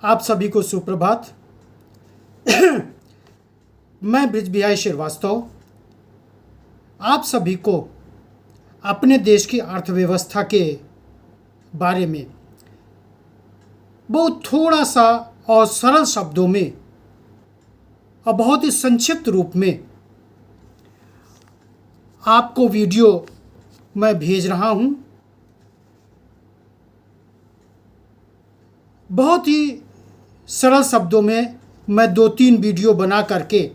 आप सभी को सुप्रभात। मैं ब्रिजबिहारी श्रीवास्तव आप सभी को अपने देश की अर्थव्यवस्था के बारे में बहुत थोड़ा सा और सरल शब्दों में और बहुत ही संक्षिप्त रूप में आपको वीडियो मैं भेज रहा हूं। बहुत ही सरल शब्दों में मैं 2-3 वीडियो बना करके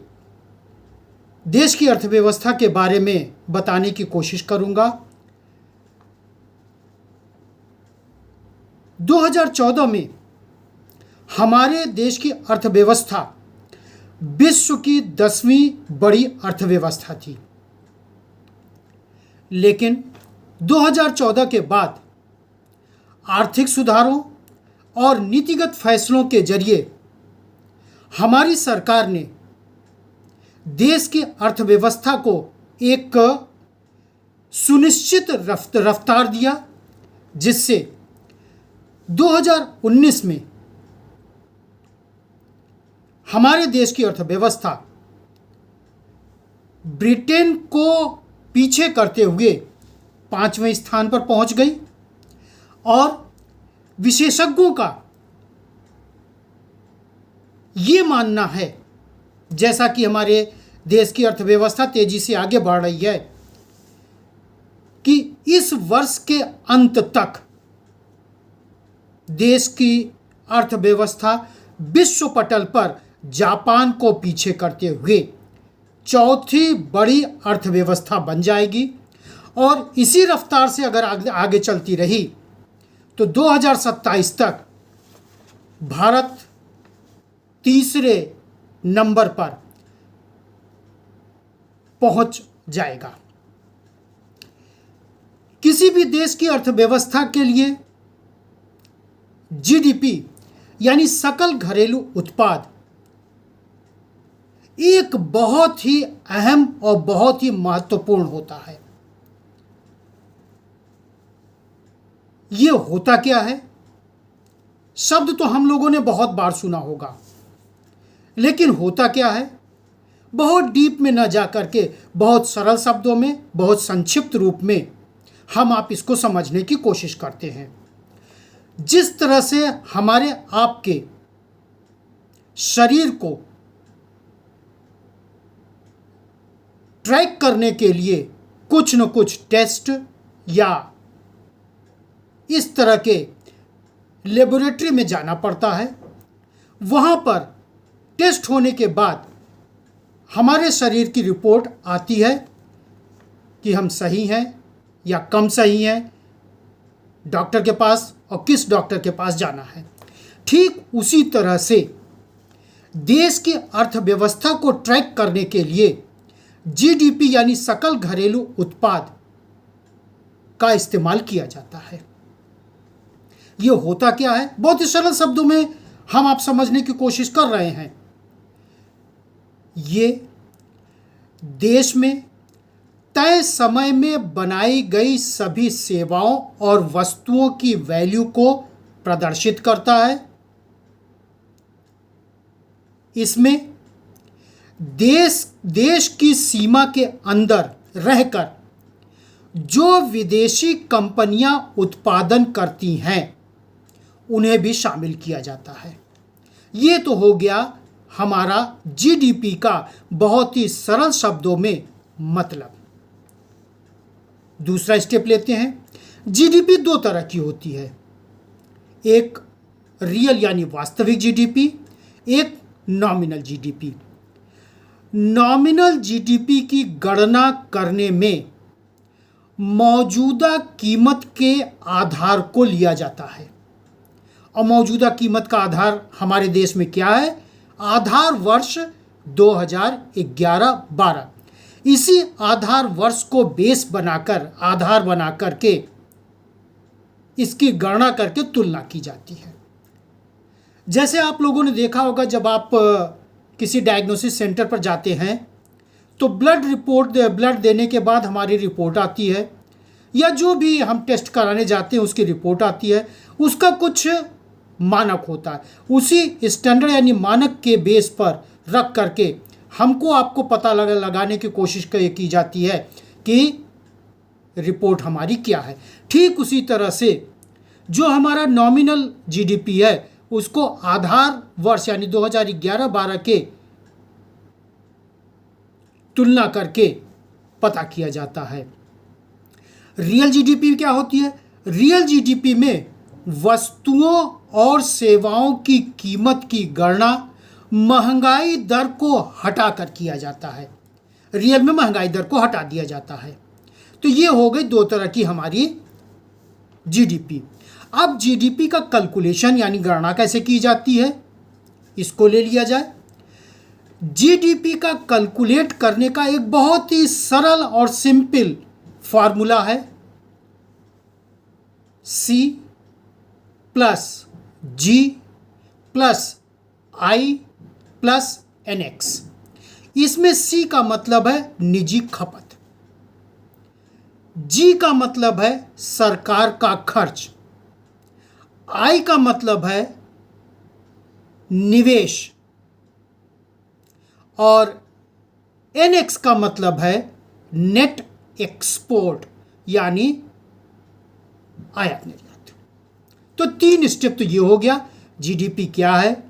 देश की अर्थव्यवस्था के बारे में बताने की कोशिश करूंगा। 2014 में हमारे देश की अर्थव्यवस्था विश्व की 10वीं बड़ी अर्थव्यवस्था थी, लेकिन 2014 के बाद आर्थिक सुधारों और नीतिगत फैसलों के जरिए हमारी सरकार ने देश की अर्थव्यवस्था को एक सुनिश्चित रफ्तार दिया, जिससे 2019 में हमारे देश की अर्थव्यवस्था ब्रिटेन को पीछे करते हुए 5वें स्थान पर पहुंच गई और विशेषज्ञों का ये मानना है, जैसा कि हमारे देश की अर्थव्यवस्था तेजी से आगे बढ़ रही है, कि इस वर्ष के अंत तक देश की अर्थव्यवस्था विश्व पटल पर जापान को पीछे करते हुए चौथी बड़ी अर्थव्यवस्था बन जाएगी। और इसी रफ्तार से अगर आगे चलती रही तो 2027 तक भारत तीसरे नंबर पर पहुंच जाएगा। किसी भी देश की अर्थव्यवस्था के लिए जीडीपी यानी सकल घरेलू उत्पाद एक बहुत ही अहम और बहुत ही महत्वपूर्ण होता है। ये होता क्या है? शब्द तो हम लोगों ने बहुत बार सुना होगा, लेकिन होता क्या है? बहुत डीप में न जा करके बहुत सरल शब्दों में, बहुत संक्षिप्त रूप में हम आप इसको समझने की कोशिश करते हैं। जिस तरह से हमारे आपके शरीर को ट्रैक करने के लिए कुछ न कुछ टेस्ट या इस तरह के लेबोरेटरी में जाना पड़ता है, वहाँ पर टेस्ट होने के बाद हमारे शरीर की रिपोर्ट आती है कि हम सही हैं या कम सही हैं, डॉक्टर के पास और किस डॉक्टर के पास जाना है। ठीक उसी तरह से देश की अर्थव्यवस्था को ट्रैक करने के लिए जीडीपी यानी सकल घरेलू उत्पाद का इस्तेमाल किया जाता है। ये होता क्या है? बहुत ही सरल शब्दों में हम आप समझने की कोशिश कर रहे हैं। ये देश में तय समय में बनाई गई सभी सेवाओं और वस्तुओं की वैल्यू को प्रदर्शित करता है। इसमें देश की सीमा के अंदर रहकर जो विदेशी कंपनियां उत्पादन करती हैं उन्हें भी शामिल किया जाता है। ये तो हो गया हमारा जीडीपी का बहुत ही सरल शब्दों में मतलब। दूसरा स्टेप लेते हैं। जीडीपी 2 तरह की होती है, एक रियल यानी वास्तविक जीडीपी, एक नॉमिनल जीडीपी। नॉमिनल जीडीपी की गणना करने में मौजूदा कीमत के आधार को लिया जाता है। और मौजूदा कीमत का आधार हमारे देश में क्या है? आधार वर्ष 2011-12। इसी आधार वर्ष को बेस बनाकर, आधार बना करके इसकी गणना करके तुलना की जाती है। जैसे आप लोगों ने देखा होगा, जब आप किसी डायग्नोसिस सेंटर पर जाते हैं तो ब्लड देने के बाद हमारी रिपोर्ट आती है, या जो भी हम टेस्ट कराने जाते हैं उसकी रिपोर्ट आती है। उसका कुछ मानक होता है, उसी स्टैंडर्ड यानी मानक के बेस पर रख करके हमको आपको पता लगाने की कोशिश की जाती है कि रिपोर्ट हमारी क्या है। ठीक उसी तरह से जो हमारा नॉमिनल जीडीपी है उसको आधार वर्ष यानी 2011-12 के तुलना करके पता किया जाता है। रियल जीडीपी क्या होती है? रियल जीडीपी में वस्तुओं और सेवाओं की कीमत की गणना महंगाई दर को हटाकर किया जाता है। रियल में महंगाई दर को हटा दिया जाता है। तो ये हो गई दो तरह की हमारी जीडीपी। अब जीडीपी का कैलकुलेशन यानी गणना कैसे की जाती है, इसको ले लिया जाए। जीडीपी का कैलकुलेट करने का एक बहुत ही सरल और सिंपल फार्मूला है, C plus G plus I plus NX। इसमें C का मतलब है निजी खपत, G का मतलब है सरकार का खर्च, I का मतलब है निवेश और NX का मतलब है नेट एक्सपोर्ट यानी आयात निर्यात। तो 3 स्टेप तो ये हो गया। जीडीपी क्या है?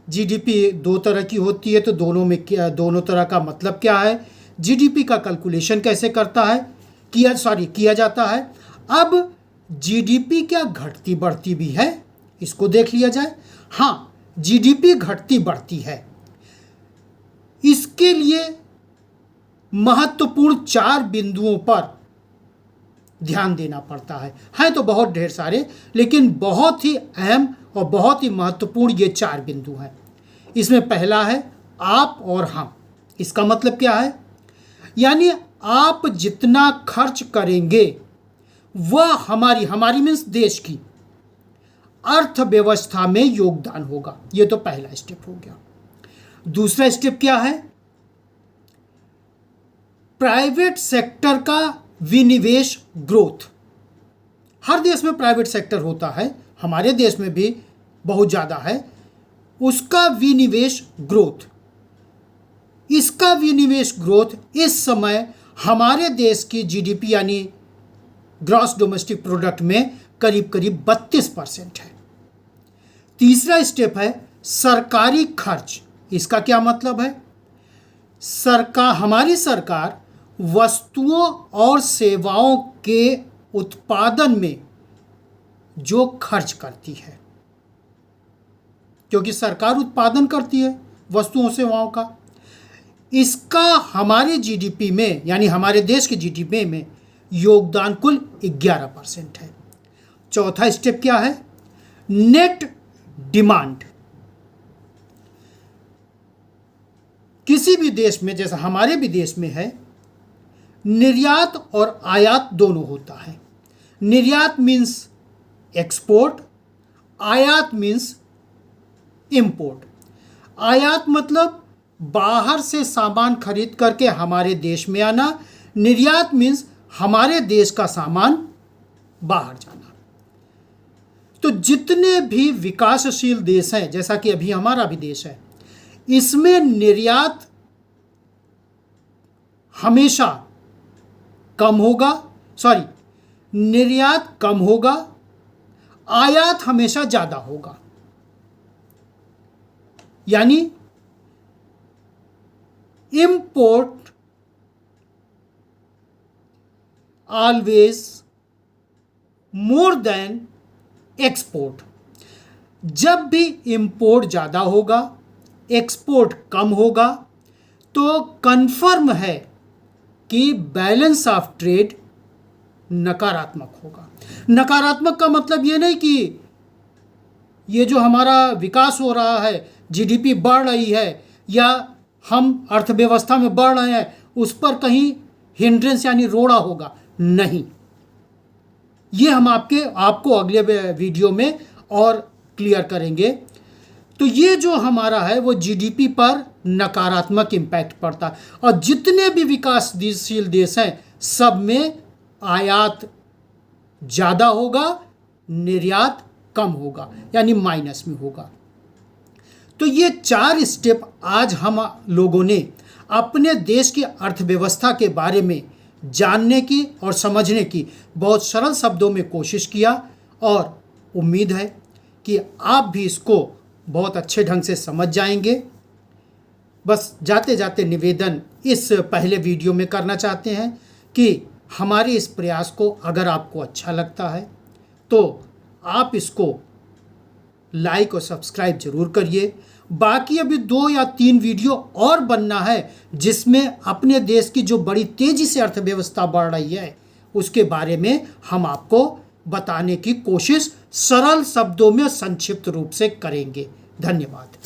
जीडीपी दो तरह की होती है, तो दोनों तरह का मतलब क्या है? जीडीपी का कैलकुलेशन कैसे करता है किया जाता है। अब जीडीपी क्या घटती बढ़ती भी है, इसको देख लिया जाए। हाँ, जीडीपी घटती बढ़ती है। इसके लिए महत्वपूर्ण 4 बिंदुओं पर ध्यान देना पड़ता है। हैं तो बहुत ढेर सारे, लेकिन बहुत ही अहम और बहुत ही महत्वपूर्ण ये 4 बिंदु हैं। इसमें पहला है आप और हम। इसका मतलब क्या है? यानी आप जितना खर्च करेंगे वह हमारी मीन्स देश की अर्थव्यवस्था में योगदान होगा। ये तो पहला स्टेप हो गया। दूसरा स्टेप क्या है? प्राइवेट सेक्टर का विनिवेश ग्रोथ। हर देश में प्राइवेट सेक्टर होता है, हमारे देश में भी बहुत ज़्यादा है। उसका विनिवेश ग्रोथ, इसका विनिवेश ग्रोथ इस समय हमारे देश की जीडीपी यानी ग्रॉस डोमेस्टिक प्रोडक्ट में करीब करीब 32% है। तीसरा स्टेप है सरकारी खर्च। इसका क्या मतलब है? हमारी सरकार वस्तुओं और सेवाओं के उत्पादन में जो खर्च करती है, क्योंकि सरकार उत्पादन करती है वस्तुओं सेवाओं का, इसका हमारी जीडीपी में यानी हमारे देश की जीडीपी में योगदान कुल 11% है। चौथा स्टेप क्या है? Net demand. किसी भी देश में, जैसा हमारे भी देश में है, निर्यात और आयात दोनों होता है। निर्यात मीन्स एक्सपोर्ट, आयात मीन्स इंपोर्ट। आयात मतलब बाहर से सामान खरीद करके हमारे देश में आना, निर्यात मीन्स हमारे देश का सामान बाहर जाना। तो जितने भी विकासशील देश हैं, जैसा कि अभी हमारा भी देश है, इसमें निर्यात हमेशा कम होगा, निर्यात कम होगा, आयात हमेशा ज़्यादा होगा। यानी import always more than export. जब भी इंपोर्ट ज़्यादा होगा, एक्सपोर्ट कम होगा, तो कन्फर्म है कि बैलेंस ऑफ ट्रेड नकारात्मक होगा। नकारात्मक का मतलब ये नहीं कि ये जो हमारा विकास हो रहा है, जीडीपी बढ़ रही है या हम अर्थव्यवस्था में बढ़ रहे हैं, उस पर कहीं हिंड्रेंस यानी रोड़ा होगा, नहीं। ये हम आपको अगले वीडियो में और क्लियर करेंगे। तो ये जो हमारा है वो जीडीपी पर नकारात्मक इम्पैक्ट पड़ता है। और जितने भी विकासशील देश हैं सब में आयात ज़्यादा होगा, निर्यात कम होगा, यानी माइनस में होगा। तो ये 4 स्टेप आज हम लोगों ने अपने देश की अर्थव्यवस्था के बारे में जानने की और समझने की बहुत सरल शब्दों में कोशिश किया, और उम्मीद है कि आप भी इसको बहुत अच्छे ढंग से समझ जाएंगे। बस जाते जाते निवेदन इस पहले वीडियो में करना चाहते हैं कि हमारे इस प्रयास को अगर आपको अच्छा लगता है तो आप इसको लाइक और सब्सक्राइब जरूर करिए। बाकी अभी 2 या 3 वीडियो और बनना है जिसमें अपने देश की जो बड़ी तेजी से अर्थव्यवस्था बढ़ रही है उसके बारे में हम आपको बताने की कोशिश सरल शब्दों में संक्षिप्त रूप से करेंगे। धन्यवाद।